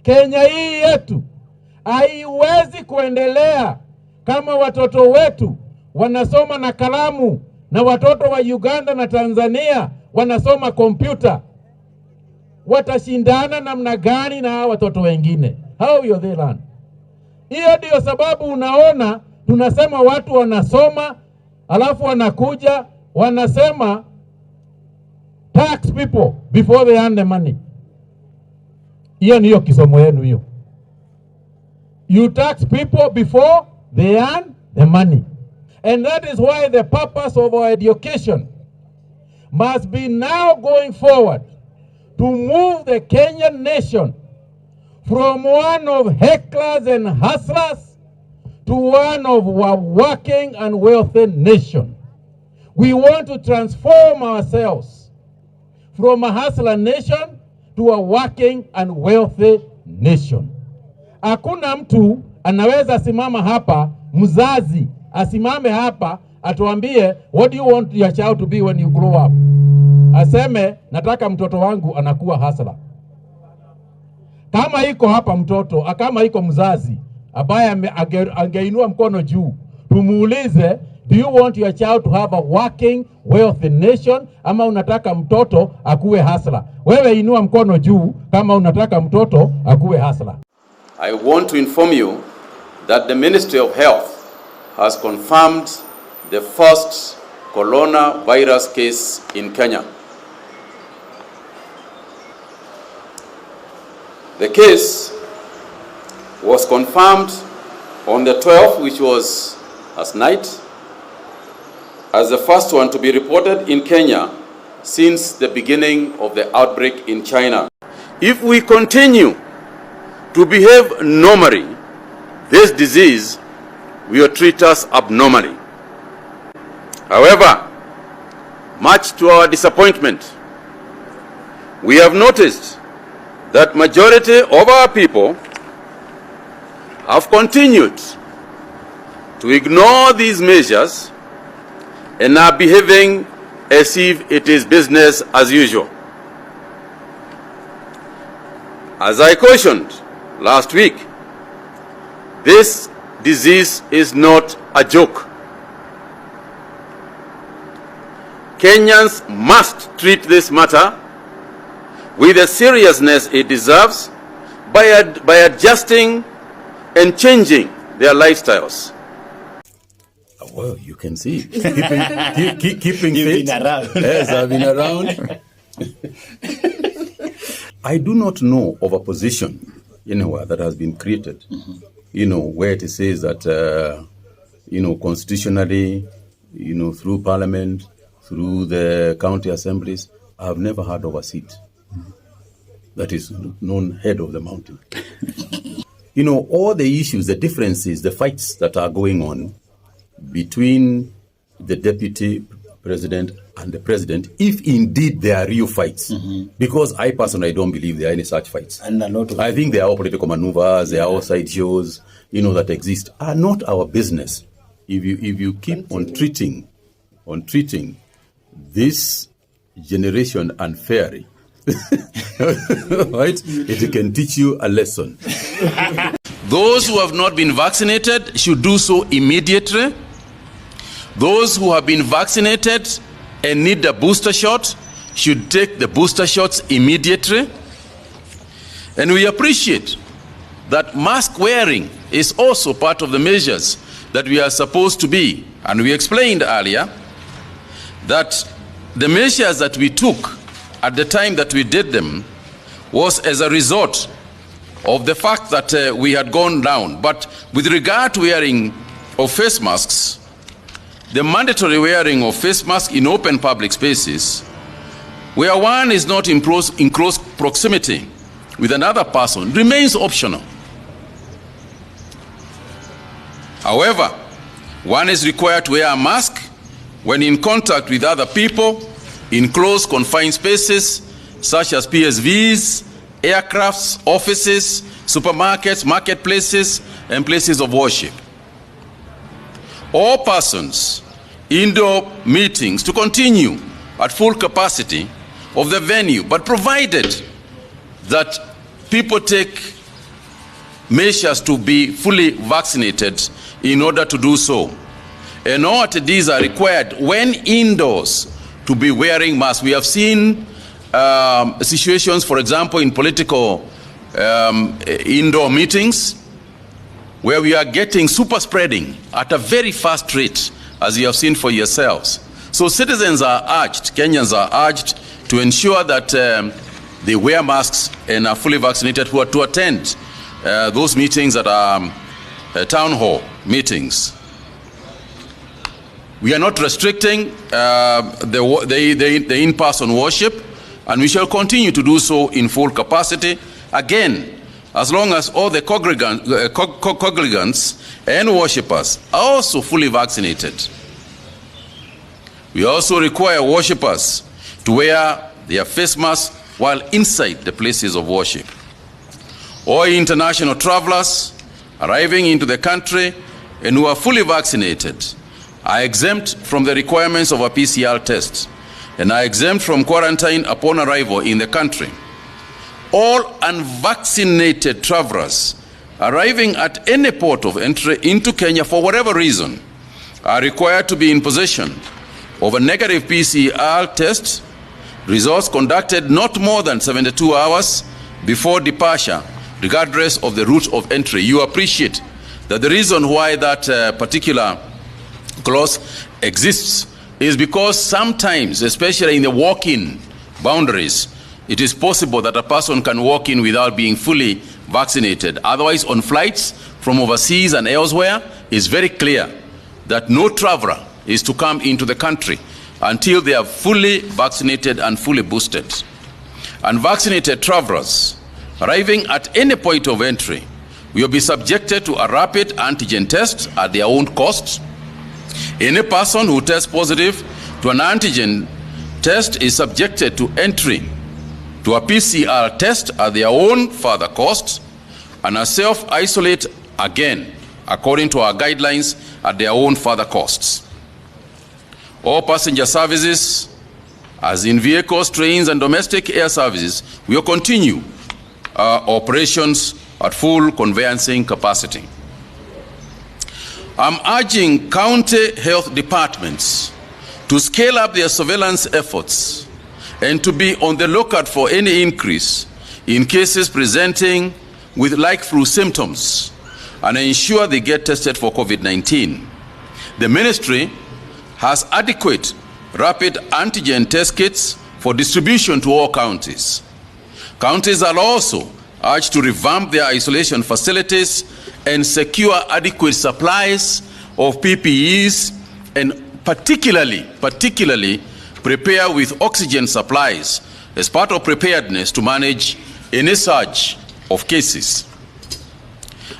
Kenya hii yetu haiwezi kuendelea kama watoto wetu wanasoma na kalamu na watoto wa Uganda na Tanzania wanasoma kompyuta. Watashindana namna gani na watoto wengine? How will they learn? Hiyo ndio sababu unaona tunasema watu wanasoma alafu wanakuja wanasema tax people before they earn the money. Hiyo ndiyo kisomo yenu hiyo. You tax people before they earn the money. And that is why the purpose of our education must be now going forward to move the Kenyan nation from one of hecklers and hustlers to one of a working and wealthy nation. We want to transform ourselves from a hustler nation to a working and wealthy nation. Hakuna mtu anaweza simama hapa, mzazi asimame hapa atuambie what do you want your child to be when you grow up. Aseme nataka mtoto wangu anakuwa hustler. Kama iko hapa mtoto, kama iko mzazi ambaye angeinua mkono juu, tumuulize, do you want your child to have a working wealthy nation ama unataka mtoto akuwe hustler? Wewe inua mkono juu kama unataka mtoto akuwe hustler. I want to inform you that the Ministry of Health has confirmed the first coronavirus case in Kenya. The case was confirmed on the 12th, which was last night, as the first one to be reported in Kenya since the beginning of the outbreak in China. If we continue to behave normally, this disease will treat us abnormally. However, much to our disappointment, we have noticed that majority of our people have continued to ignore these measures and are behaving as if it is business as usual. As I cautioned last week, this disease is not a joke. Kenyans must treat this matter with the seriousness it deserves by adjusting and changing their lifestyles. Well, you can see. Keeping fit. Around. Yes, I've been around. I do not know of a position anywhere that has been created, where it says that, constitutionally, through parliament, through the county assemblies, I have never heard of a seat that is known head of the mountain. All the issues, the differences, the fights that are going on between the deputy president and the president, if indeed there are real fights, because I personally don't believe there are any such fights. And I think they are all political maneuvers, they are all side shows, that exist, are not our business. If you keep on treating this generation unfairly, right? It can teach you a lesson. Those who have not been vaccinated should do so immediately. Those who have been vaccinated and need a booster shot should take the booster shots immediately. And we appreciate that mask wearing is also part of the measures that we are supposed to be. And we explained earlier that the measures that we took at the time that we did them was as a result of the fact that we had gone down. But with regard to wearing of face masks, the mandatory wearing of face masks in open public spaces, where one is not in close proximity with another person, remains optional. However, one is required to wear a mask when in contact with other people in close confined spaces such as PSVs, aircrafts, offices, supermarkets, marketplaces, and places of worship. All persons, indoor meetings to continue at full capacity of the venue, but provided that people take measures to be fully vaccinated in order to do so. And all attendees are required when indoors to be wearing masks. We have seen situations, for example, in political indoor meetings, where we are getting super spreading at a very fast rate, as you have seen for yourselves. So citizens are urged, Kenyans are urged to ensure that they wear masks and are fully vaccinated who are to attend those meetings that are town hall meetings. We are not restricting the in-person worship, and we shall continue to do so in full capacity. Again, as long as all the congregants and worshippers are also fully vaccinated. We also require worshippers to wear their face masks while inside the places of worship. All international travelers arriving into the country and who are fully vaccinated are exempt from the requirements of a PCR test and are exempt from quarantine upon arrival in the country. All unvaccinated travelers arriving at any port of entry into Kenya for whatever reason are required to be in possession of a negative PCR test results conducted not more than 72 hours before departure, regardless of the route of entry. You appreciate that the reason why that particular clause exists is because sometimes, especially in the walk-in boundaries, it is possible that a person can walk in without being fully vaccinated. Otherwise, on flights from overseas and elsewhere, it's very clear that no traveler is to come into the country until they are fully vaccinated and fully boosted. Unvaccinated travelers arriving at any point of entry will be subjected to a rapid antigen test at their own cost. Any person who tests positive to an antigen test is subjected to entry to a PCR test at their own further cost, and a self-isolate again, according to our guidelines, at their own further costs. All passenger services, as in vehicles, trains, and domestic air services, will continue operations at full conveyancing capacity. I'm urging county health departments to scale up their surveillance efforts and to be on the lookout for any increase in cases presenting with like flu symptoms and ensure they get tested for COVID-19. The ministry has adequate rapid antigen test kits for distribution to all counties. Counties are also urged to revamp their isolation facilities and secure adequate supplies of PPEs, and particularly prepare with oxygen supplies as part of preparedness to manage any surge of cases.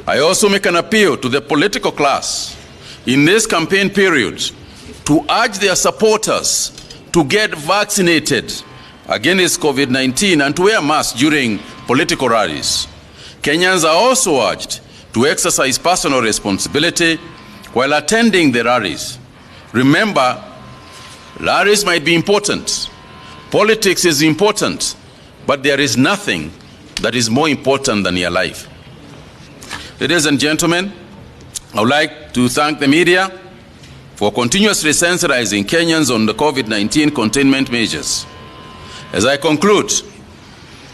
I also make an appeal to the political class in this campaign period to urge their supporters to get vaccinated against COVID-19 and to wear masks during political rallies. Kenyans are also urged to exercise personal responsibility while attending the rallies. Remember, rallies might be important, politics is important, but there is nothing that is more important than your life. Ladies and gentlemen, I would like to thank the media for continuously sensitizing Kenyans on the COVID-19 containment measures. As I conclude,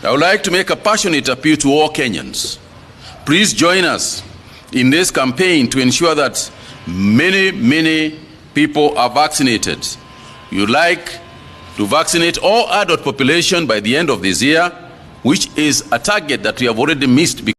I would like to make a passionate appeal to all Kenyans. Please join us in this campaign to ensure that many people are vaccinated. We would like to vaccinate all adult population by the end of this year, which is a target that we have already missed.